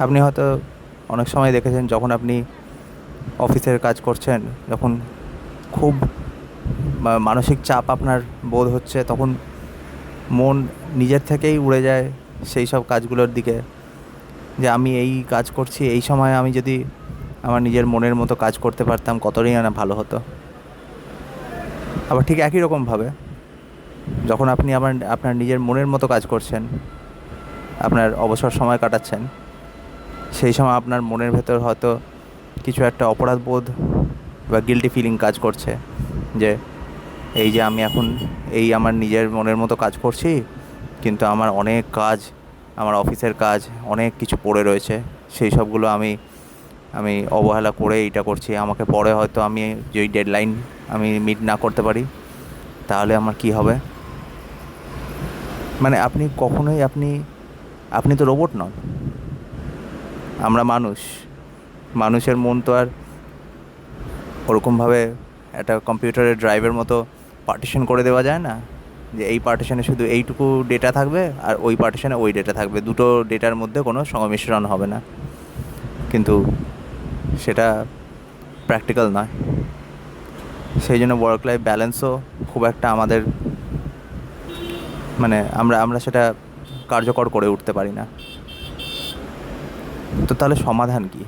আপনি হয়তো অনেক সময় দেখেছেন, যখন আপনি অফিসের কাজ করছেন, যখন খুব মানসিক চাপ আপনার বোধ হচ্ছে, তখন মন নিজের থেকেই উড়ে যায় সেই সব কাজগুলোর দিকে, যে আমি এই কাজ করছি, এই সময় আমি যদি আমার নিজের মনের মতো কাজ করতে পারতাম কতটাই না ভালো হতো। আবার ঠিক একই রকমভাবে যখন আপনি আপনার নিজের মনের মতো কাজ করছেন, আপনার অবসর সময় কাটাচ্ছেন, সেই সময় আপনার মনের ভেতর হয়তো কিছু একটা অপরাধ বোধ বা গিল্টি ফিলিং কাজ করছে, যে এই যে আমি এখন এই আমার নিজের মনের মতো কাজ করছি, কিন্তু আমার অনেক কাজ, আমার অফিসের কাজ অনেক কিছু পড়ে রয়েছে, সেই সবগুলো আমি আমি অবহেলা করে এইটা করছি। আমাকে পরে হয়তো আমি যেই ডেডলাইন আমি মিট না করতে পারি, তাহলে আমার কি হবে? মানে আপনি কখনোই আপনি আপনি তো রোবট নন। আমরা মানুষ। মানুষের মন তো আর ওরকমভাবে একটা কম্পিউটারের ড্রাইভের মতো পার্টিশন করে দেওয়া যায় না, যে এই পার্টিশনে শুধু এইটুকু ডেটা থাকবে আর ওই পার্টিশনে ওই ডেটা থাকবে, দুটো ডেটার মধ্যে কোনো সংমিশ্রণ হবে না। কিন্তু সেটা প্র্যাকটিক্যাল নয়। সেই জন্য ওয়ার্ক লাইফ ব্যালেন্সও খুব একটা আমাদের, মানে আমরা আমরা সেটা কার্যকর করে উঠতে পারি না। তো তাহলে সমাধান কী?